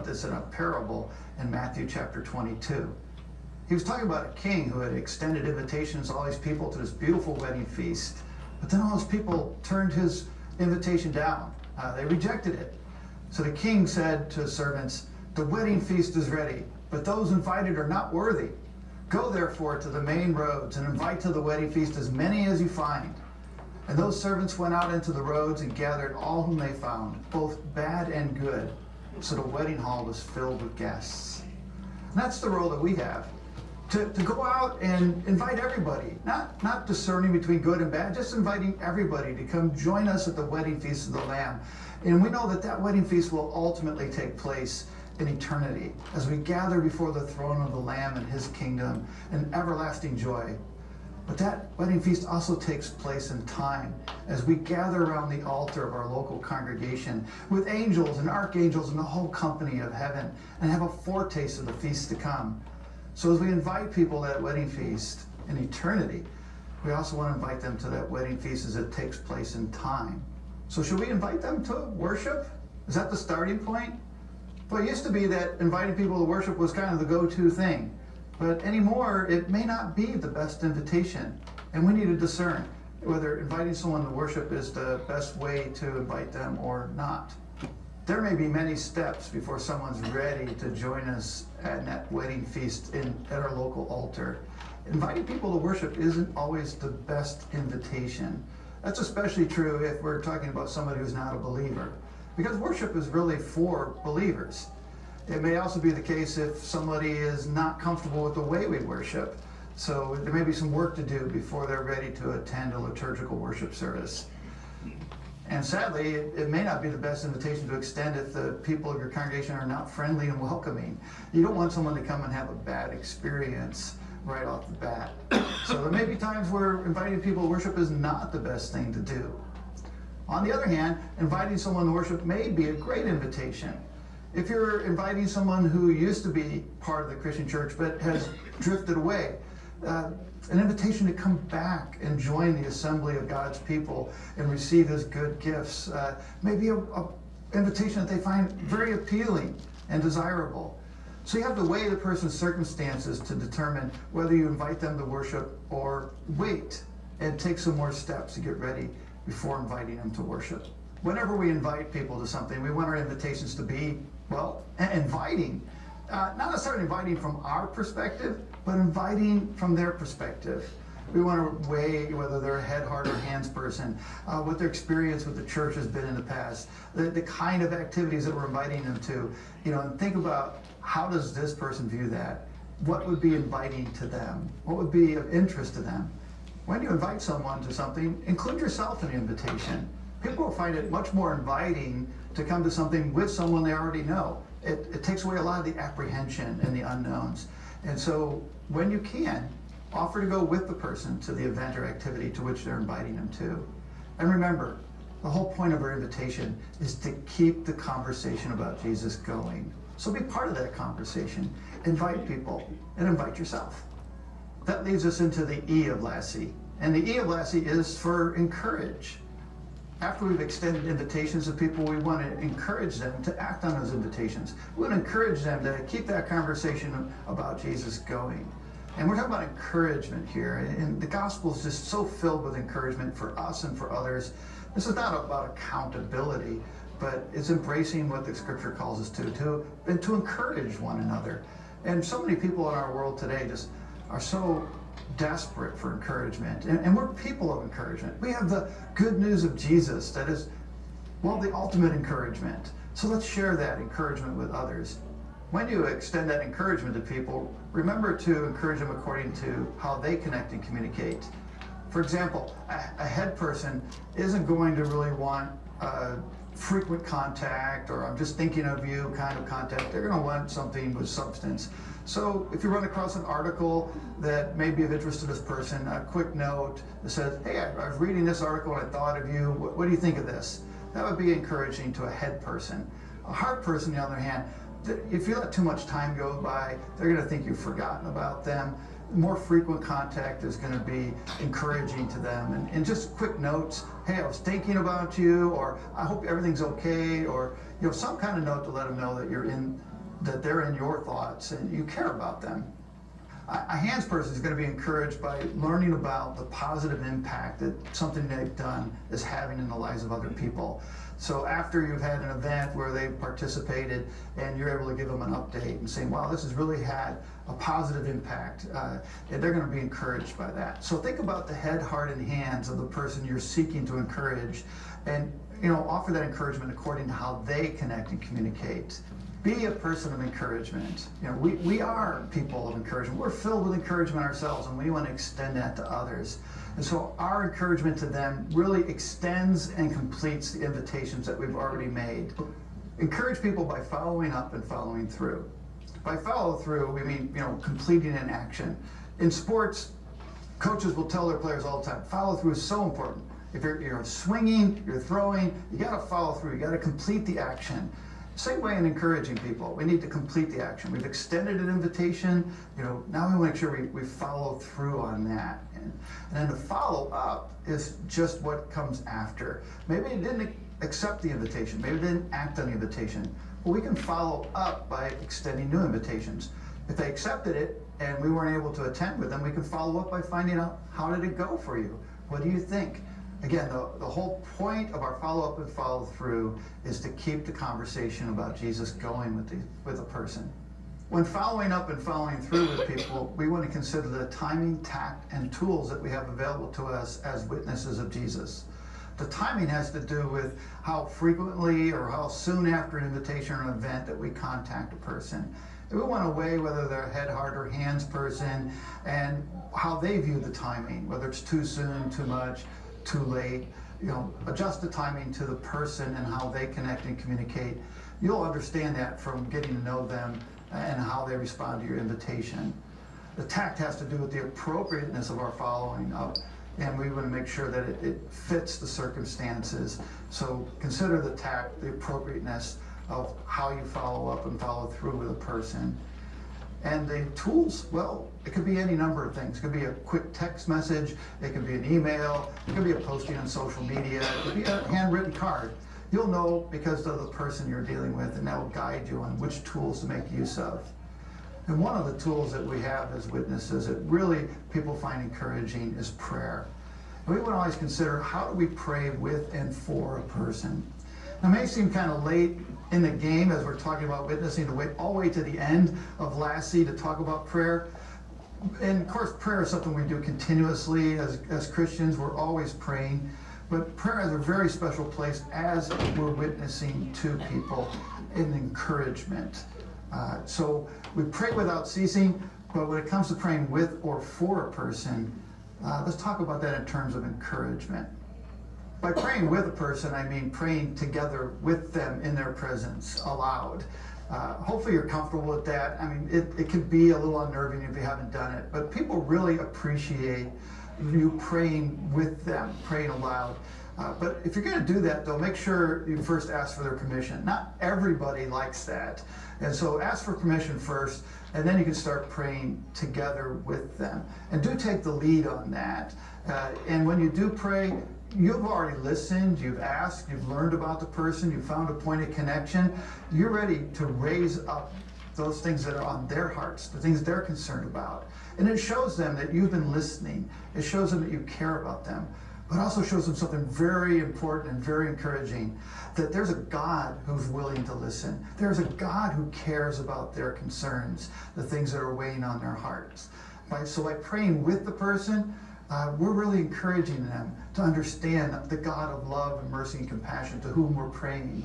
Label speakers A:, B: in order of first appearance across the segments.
A: this in a parable in Matthew chapter 22. He was talking about a king who had extended invitations to all these people to this beautiful wedding feast. But then all those people turned his invitation down. They rejected it. So the king said to his servants, "The wedding feast is ready, but those invited are not worthy. Go therefore to the main roads and invite to the wedding feast as many as you find." And those servants went out into the roads and gathered all whom they found, both bad and good. So the wedding hall was filled with guests. And that's the role that we have. To go out and invite everybody, not discerning between good and bad, just inviting everybody to come join us at the wedding feast of the Lamb. And we know that that wedding feast will ultimately take place in eternity as we gather before the throne of the Lamb and his kingdom in everlasting joy. But that wedding feast also takes place in time as we gather around the altar of our local congregation with angels and archangels and the whole company of heaven and have a foretaste of the feast to come. So as we invite people to that wedding feast in eternity, we also want to invite them to that wedding feast as it takes place in time. So should we invite them to worship? Is that the starting point? Well, it used to be that inviting people to worship was kind of the go-to thing. But anymore, it may not be the best invitation. And we need to discern whether inviting someone to worship is the best way to invite them or not. There may be many steps before someone's ready to join us at that wedding feast at our local altar. Inviting people to worship isn't always the best invitation. That's especially true if we're talking about somebody who's not a believer, because worship is really for believers. It may also be the case if somebody is not comfortable with the way we worship. So there may be some work to do before they're ready to attend a liturgical worship service. And sadly, it may not be the best invitation to extend if the people of your congregation are not friendly and welcoming. You don't want someone to come and have a bad experience right off the bat. So there may be times where inviting people to worship is not the best thing to do. On the other hand, inviting someone to worship may be a great invitation. If you're inviting someone who used to be part of the Christian church but has drifted away, an invitation to come back and join the assembly of God's people and receive his good gifts may be an invitation that they find very appealing and desirable. So you have to weigh the person's circumstances to determine whether you invite them to worship or wait and take some more steps to get ready before inviting them to worship. Whenever we invite people to something, we want our invitations to be, well, inviting. Not necessarily inviting from our perspective, but inviting from their perspective. We want to weigh whether they're a head, heart, or hands person, what their experience with the church has been in the past, the kind of activities that we're inviting them to, and think about how does this person view that? What would be inviting to them? What would be of interest to them? When you invite someone to something, include yourself in the invitation. People will find it much more inviting to come to something with someone they already know. It takes away a lot of the apprehension and the unknowns. And so when you can, offer to go with the person to the event or activity to which they're inviting them to. And remember, the whole point of our invitation is to keep the conversation about Jesus going. So be part of that conversation. Invite people and invite yourself. That leads us into the E of LASSIE. And the E of LASSIE is for encourage. After we've extended invitations to people, we want to encourage them to act on those invitations. We want to encourage them to keep that conversation about Jesus going. And we're talking about encouragement here. And the gospel is just so filled with encouragement for us and for others. This is not about accountability, but it's embracing what the scripture calls us to encourage one another. And so many people in our world today just are so desperate for encouragement, and we're people of encouragement. We have the good news of Jesus that is, well, the ultimate encouragement. So let's share that encouragement with others. When you extend that encouragement to people, remember to encourage them according to how they connect and communicate. For example, a head person isn't going to really want frequent contact, or I'm just thinking of you kind of contact. They're going to want something with substance. So if you run across an article that may be of interest to this person, a quick note that says, hey, I was reading this article and I thought of you. What do you think of this? That would be encouraging to a head person. A heart person, on the other hand, if you let too much time go by, they're going to think you've forgotten about them. more frequent contact is going to be encouraging to them. And just quick notes, hey, I was thinking about you, or I hope everything's okay, or some kind of note to let them know that they're in your thoughts and you care about them. A hands person is going to be encouraged by learning about the positive impact that something they've done is having in the lives of other people. So after you've had an event where they participated and you're able to give them an update and saying, wow, this has really had a positive impact, they're going to be encouraged by that. So think about the head, heart, and hands of the person you're seeking to encourage, and offer that encouragement according to how they connect and communicate. Be a person of encouragement. We are people of encouragement. We're filled with encouragement ourselves, and we want to extend that to others. And so our encouragement to them really extends and completes the invitations that we've already made. Encourage people by following up and following through. By follow through, we mean completing an action. In sports, coaches will tell their players all the time, follow through is so important. If you're swinging, you're throwing, you got to follow through. You got to complete the action. Same way in encouraging people, we need to complete the action. We've extended an invitation, now we want to make sure we follow through on that. And then the follow up is just what comes after. Maybe they didn't accept the invitation, maybe they didn't act on the invitation. Well, we can follow up by extending new invitations. If they accepted it and we weren't able to attend with them, we can follow up by finding out, how did it go for you? What do you think? Again, the whole point of our follow-up and follow-through is to keep the conversation about Jesus going with a person. When following up and following through with people, we want to consider the timing, tact, and tools that we have available to us as witnesses of Jesus. The timing has to do with how frequently or how soon after an invitation or an event that we contact a person. And we want to weigh whether they're a head, heart, or hands person and how they view the timing, whether it's too soon, too much, too late. Adjust the timing to the person and how they connect and communicate. You'll understand that from getting to know them and how they respond to your invitation. The tact has to do with the appropriateness of our following up, and we want to make sure that it fits the circumstances. So consider the tact, the appropriateness of how you follow up and follow through with a person. And the tools, well, it could be any number of things. It could be a quick text message, it could be an email, it could be a posting on social media, it could be a handwritten card. You'll know because of the person you're dealing with, and that will guide you on which tools to make use of. And one of the tools that we have as witnesses that really people find encouraging is prayer. And we want to always consider, how do we pray with and for a person? Now, it may seem kind of late in the game as we're talking about witnessing to wait all the way to the end of LASSIE to talk about prayer. And of course, prayer is something we do continuously as Christians. We're always praying. But prayer has a very special place as we're witnessing to people in encouragement. So we pray without ceasing, but when it comes to praying with or for a person, let's talk about that in terms of encouragement. By praying with a person, I mean praying together with them in their presence, aloud. Hopefully you're comfortable with that. I mean, it can be a little unnerving if you haven't done it, but people really appreciate you praying with them, praying aloud. But if you're going to do that, though, make sure you first ask for their permission. Not everybody likes that. And so ask for permission first, and then you can start praying together with them. And do take the lead on that. And when you do pray, you've already listened, you've asked, you've learned about the person, you've found a point of connection. You're ready to raise up those things that are on their hearts, the things they're concerned about. And it shows them that you've been listening. It shows them that you care about them. But it also shows them something very important and very encouraging, that there's a God who's willing to listen. There's a God who cares about their concerns, the things that are weighing on their hearts. So by praying with the person, we're really encouraging them to understand the God of love and mercy and compassion to whom we're praying.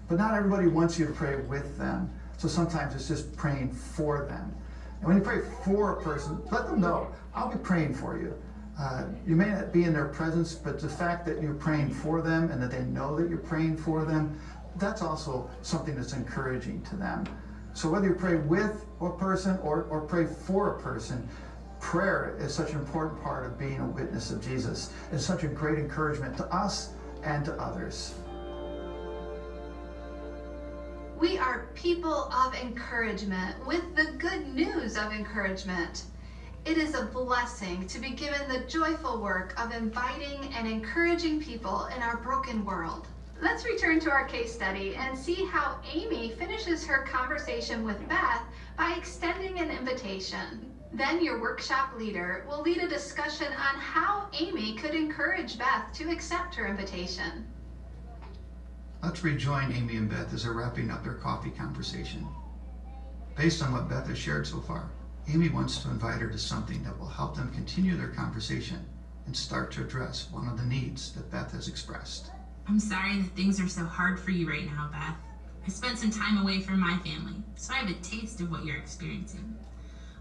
A: But not everybody wants you to pray with them. So sometimes it's just praying for them. And when you pray for a person, let them know, I'll be praying for you. You may not be in their presence, but the fact that you're praying for them and that they know that you're praying for them, that's also something that's encouraging to them. So whether you pray with a person or pray for a person, prayer is such an important part of being a witness of Jesus. It's such a great encouragement to us and to others.
B: We are people of encouragement with the good news of encouragement. It is a blessing to be given the joyful work of inviting and encouraging people in our broken world. Let's return to our case study and see how Amy finishes her conversation with Beth by extending an invitation. Then your workshop leader will lead a discussion on how Amy could encourage Beth to accept her invitation.
A: Let's rejoin Amy and Beth as they're wrapping up their coffee conversation. Based on what Beth has shared so far, Amy wants to invite her to something that will help them continue their conversation and start to address one of the needs that Beth has expressed.
C: I'm sorry that things are so hard for you right now, Beth. I spent some time away from my family, so I have a taste of what you're experiencing.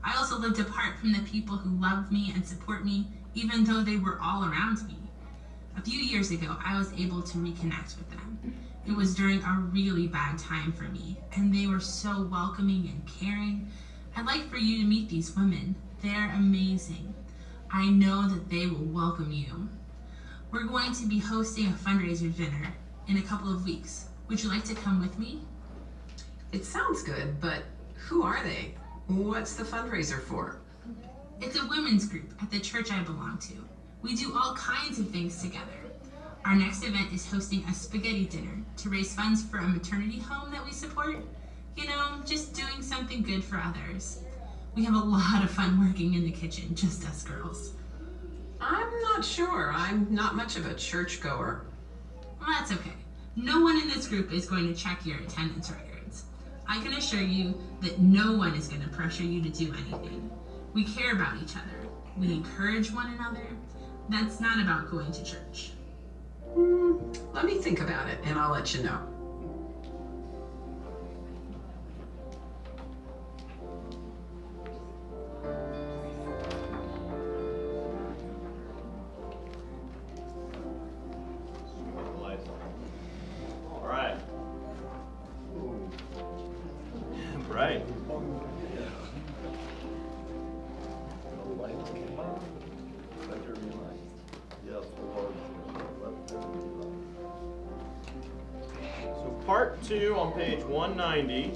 C: I also lived apart from the people who love me and support me, even though they were all around me. A few years ago, I was able to reconnect with them. It was during a really bad time for me, and they were so welcoming and caring. I'd like for you to meet these women. They're amazing. I know that they will welcome you. We're going to be hosting a fundraiser dinner in a couple of weeks. Would you like to come with me?
D: It sounds good, but who are they? What's the fundraiser for?
C: It's a women's group at the church I belong to. We do all kinds of things together. Our next event is hosting a spaghetti dinner to raise funds for a maternity home that we support. You know, just doing something good for others. We have a lot of fun working in the kitchen, just us girls.
D: I'm not sure. I'm not much of a churchgoer.
C: Well, that's okay. No one in this group is going to check your attendance records. I can assure you that no one is going to pressure you to do anything. We care about each other. We encourage one another. That's not about going to church.
D: Let me think about it, and I'll let you know.
E: Right. So part 2 on page 190.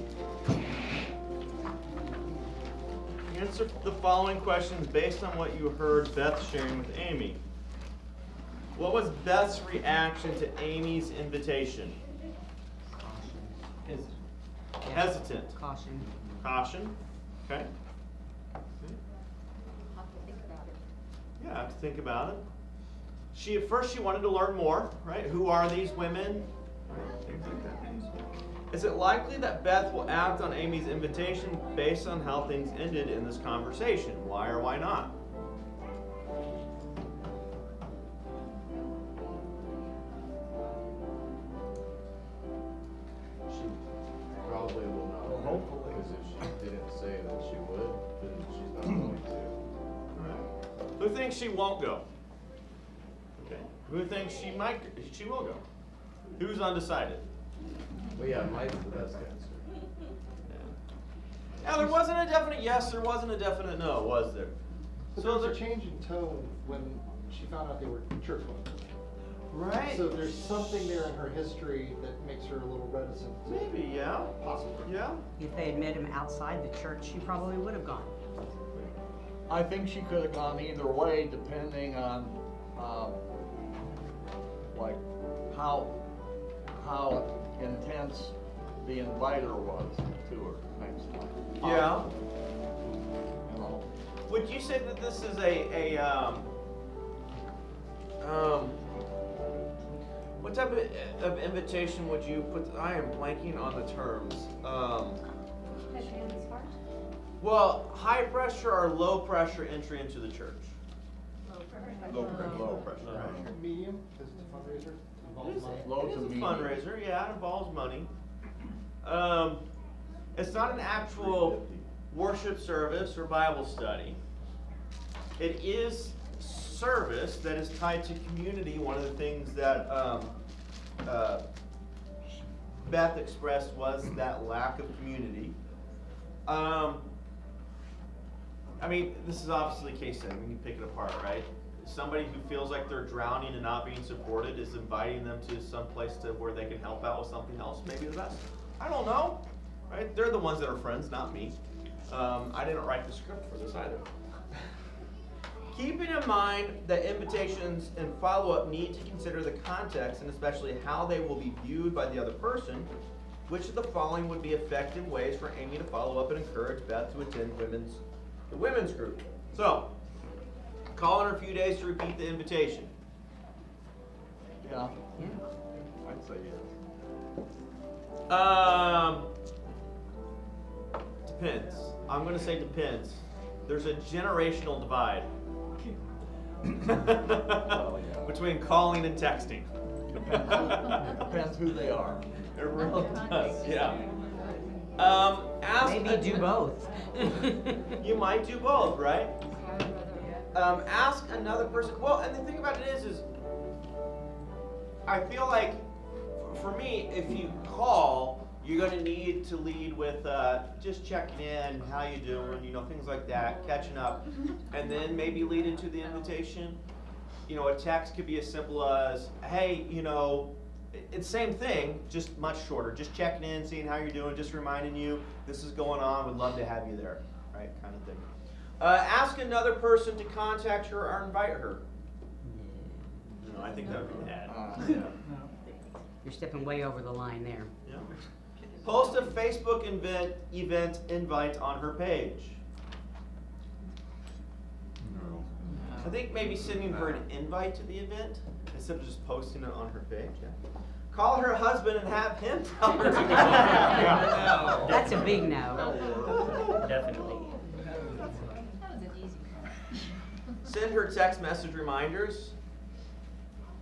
E: Answer the following questions based on what you heard Beth sharing with Amy. What was Beth's reaction to Amy's invitation? Hesitant.
F: Caution.
E: Caution. Okay.
F: Have to think about it.
E: Yeah, I have to think about it. At first she wanted to learn more, right? Who are these women? Right? Things like that. Is it likely that Beth will act on Amy's invitation based on how things ended in this conversation? Why or why not?
G: Probably will not. Hopefully. Because if she didn't say that she would, then she's not going to.
E: Right. Who thinks she won't go? Okay. Who thinks she will go? Who's undecided?
G: Well, yeah, Mike's the best answer.
E: Yeah. Now, there wasn't a definite yes, there wasn't a definite no, was there?
H: But
E: So
H: there was a change in tone when she found out they were church women.
E: Right.
H: So there's something there in her history that makes her a little reticent.
E: Maybe, yeah.
H: Possibly.
E: Yeah.
F: If they had met him outside the church, she probably would have gone.
I: I think she could have gone either way, depending on, like, how intense the inviter was to her next time.
E: Yeah.
I: You know.
E: Would you say that this is what type of invitation would you put? I am blanking on the terms. Well, high pressure or low pressure entry into the church? Low pressure.
H: Medium, because it's a fundraiser. Involves money.
E: It is a fundraiser, yeah, it involves money. It's not an actual worship service or Bible study. It is service that is tied to community. One of the things that Beth expressed was that lack of community. I mean, this is obviously case study. We can pick it apart, right? Somebody who feels like they're drowning and not being supported is inviting them to some place to where they can help out with something else, maybe the best. I don't know, right? They're the ones that are friends, not me. I didn't write the script for this either. Keeping in mind that invitations and follow-up need to consider the context and especially how they will be viewed by the other person, which of the following would be effective ways for Amy to follow up and encourage Beth to attend the women's group? So, call in her a few days to repeat the invitation.
I: Yeah.
D: Yeah.
G: I'd say yes.
E: Depends. I'm going to say depends. There's a generational divide between calling and texting.
I: Depends who they are.
E: It really does, yeah.
D: Maybe do both.
E: You might do both, right? Ask another person. Well, and the thing about it is I feel like, for me, if you call, you're going to need to lead with just checking in, how you doing, things like that, catching up, and then maybe lead into the invitation. A text could be as simple as, hey, it's the same thing, just much shorter. Just checking in, seeing how you're doing, just reminding you this is going on, would love to have you there, right, kind of thing. Ask another person to contact her or invite her. No, I think that would be bad. Yeah.
D: You're stepping way over the line there.
E: Yeah. Post a Facebook event invite on her page.
G: No.
E: I think maybe sending her an invite to the event instead of just posting it on her page. Yeah. Call her husband and have him tell her to go. No.
D: That's a big no.
J: Definitely.
E: Send her text message reminders.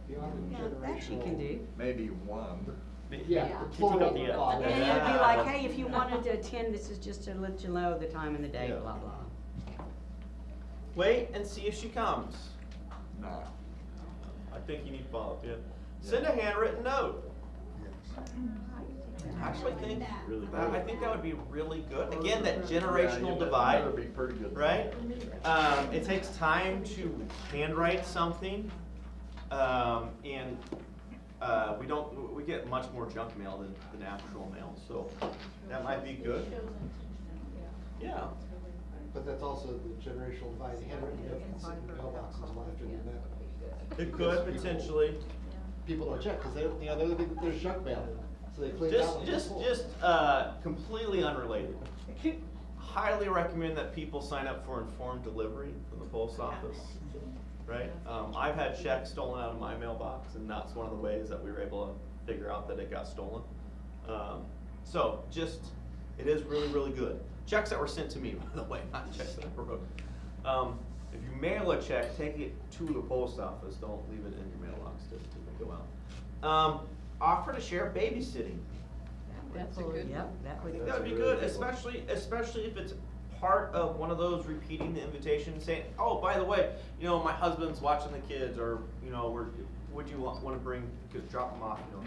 D: That she can do.
G: Maybe one.
H: Yeah.
J: Yeah.
H: Plural.
J: Yeah.
H: thought.
D: And you'd be like, hey, if you wanted to attend, this is just to let you know the time and the day,
E: Yeah.
D: blah, blah.
E: Wait and see if she comes.
G: No.
E: I think you need to follow up. Yeah. Send a handwritten note. I actually think I think that would be really good. Again, that generational divide,
G: That would be pretty good.
E: right? It takes time to handwrite something, and we get much more junk mail than actual mail, so that might be good. Yeah.
H: But that's also the generational divide. Handwritten note can sit in the mailbox until after the event.
E: It could potentially.
H: People don't check because they're the thing that there's junk mail, so they clean it out.
E: Just completely unrelated. Highly recommend that people sign up for informed delivery from the post office. Right? I've had checks stolen out of my mailbox, and that's one of the ways that we were able to figure out that it got stolen. So it is really, really good. Checks that were sent to me, by the way, not checks that I wrote. If you mail a check, take it to the post office. Don't leave it in your mailbox to go out. Offer to share babysitting.
D: That's a good. Yep,
E: I think that would be good, especially if it's part of one of those repeating the invitation, saying, "Oh, by the way, my husband's watching the kids," or would you want to bring? Because drop them off, things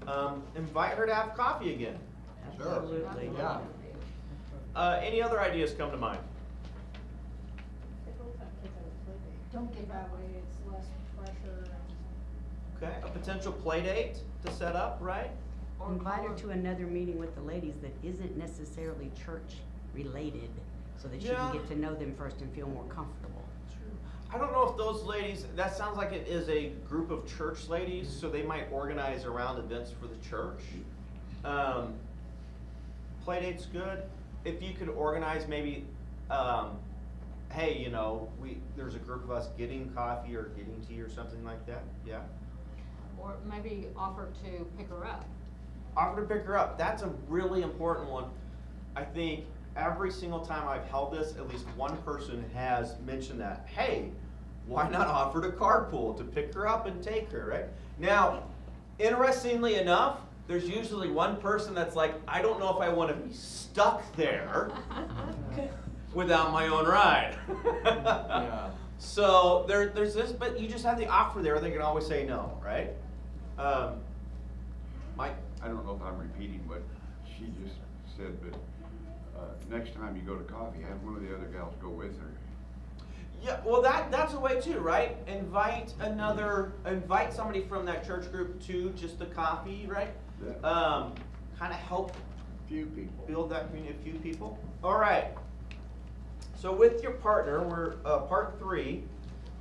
E: like that. Invite her to have coffee again.
D: Absolutely.
I: Yeah.
E: Any other ideas come to mind?
K: Don't give that way, it's less pressure.
E: Okay, a potential play date to set up, right?
D: Invite her to another meeting with the ladies that isn't necessarily church related, so that she
E: Yeah.
D: can get to know them first and feel more comfortable.
E: I don't know if those ladies, that sounds like it is a group of church ladies, so they might organize around events for the church. Play date's good. If you could organize maybe, hey, there's a group of us getting coffee or getting tea or something like that, yeah.
K: Or maybe offer to pick her up.
E: Offer to pick her up, that's a really important one. I think every single time I've held this, at least one person has mentioned that, hey, why not offer to carpool to pick her up and take her, right? Now, interestingly enough, there's usually one person that's like, I don't know if I want to be stuck there without my own ride.
I: Yeah.
E: So there's this, but you just have the offer there. They can always say no, right? Mike?
L: I don't know if I'm repeating what she just said, but next time you go to coffee, have one of the other gals go with her.
E: Yeah, well that's a way too, right? Invite somebody from that church group to just the coffee, right?
L: Yeah.
E: Kind of help
L: Few people.
E: build that community of few people. All right. So with your partner, we're part 3.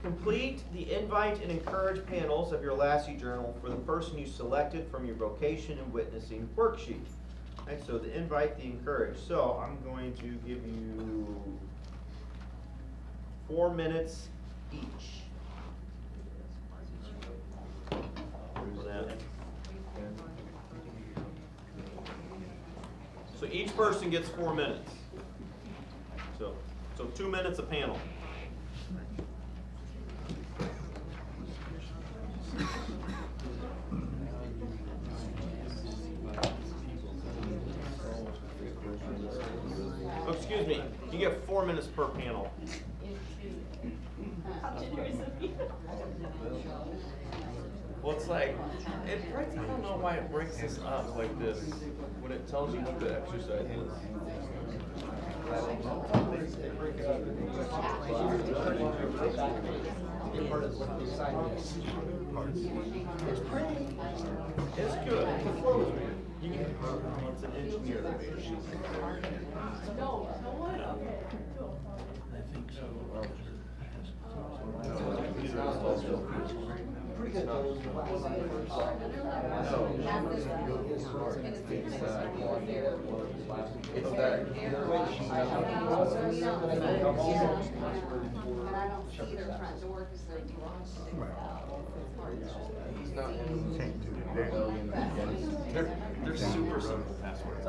E: Complete the invite and encourage panels of your LASSIE journal for the person you selected from your vocation and witnessing worksheet. Right, so the invite, the encourage. So I'm going to give you 4 minutes each. So each person gets 4 minutes. So 2 minutes a panel. Oh, excuse me. You get 4 minutes per panel.
M: Well, it's like, I don't know why it breaks this up like this when it tells you what the exercise is.
E: It's good. You can, it's an engineer that made it.
H: I think so. Pretty good.
G: It's that.
K: But I don't see their front door because they're locked.
G: He's not rebellion against.
M: They're super simple passwords.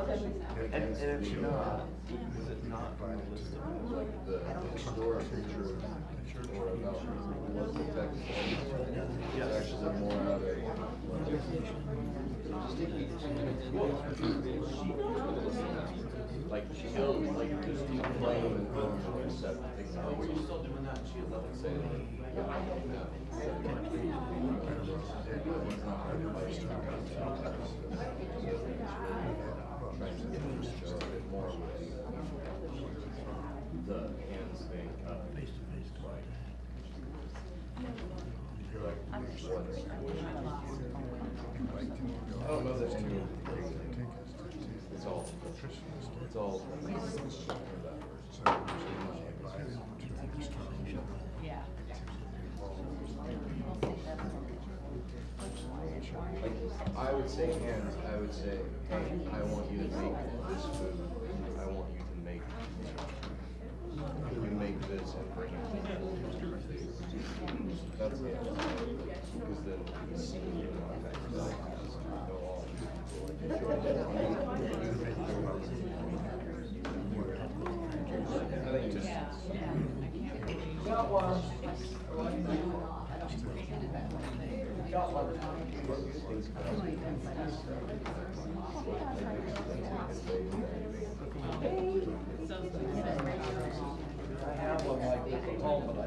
M: And it's not, is it not on the list of
G: Like the historic picture or about what the text says. It's actually more of a. Like she'll like just claim and accept things.
M: Oh, were you still doing that? She had nothing to say.
G: The hands thing. Face-to-face quiet. You're like, I don't know this too. It's all.
F: Yeah.
G: Like, I would say hands, I would say, hey, I want you to make this food. I want you to make, you make this and bring it to me. That's it. Because then you see, you know, go off. I think just.
H: Got one. Got one. I have one like this at home, but I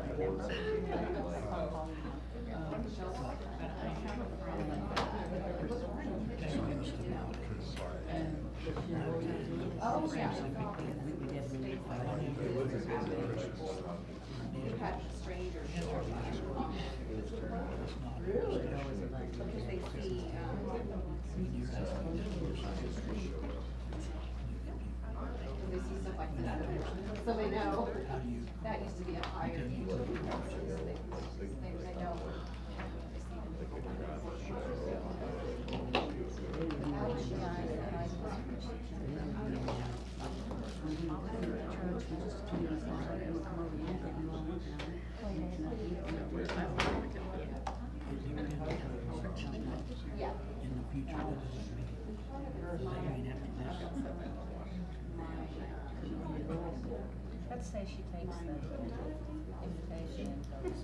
K: Oh, yeah. Strangers. Really? Because they see, they see stuff like this. So they know that used to be a higher utility. They know. Yeah.
N: In the future, that doesn't mean
F: Let's say she takes the invitation and goes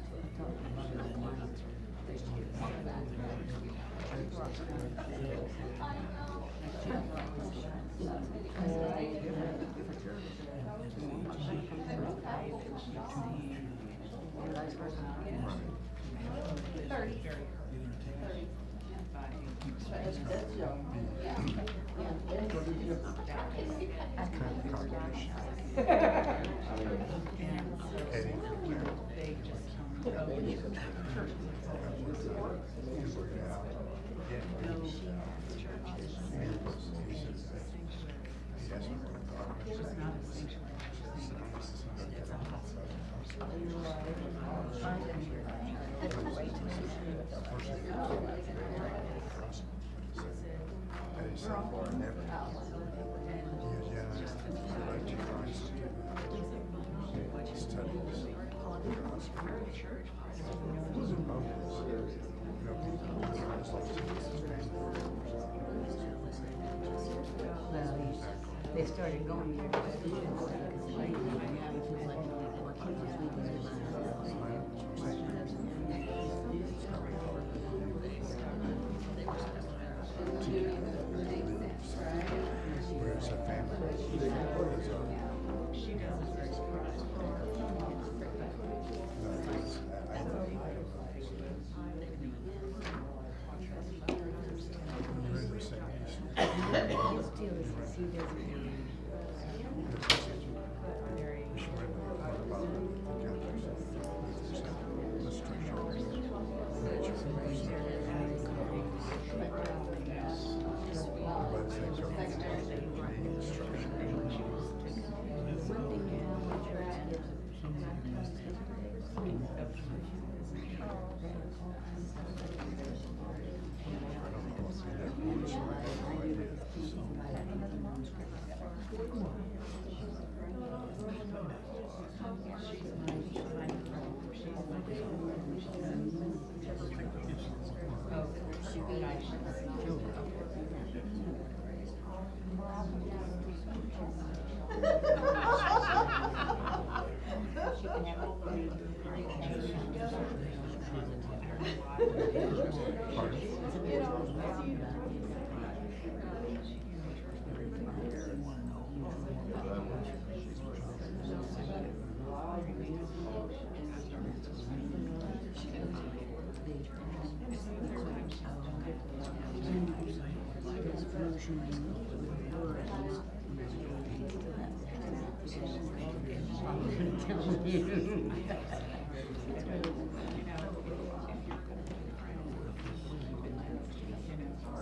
D: They started going there. Now he feels like he was leaving
G: Whereas a family she does is very surprised.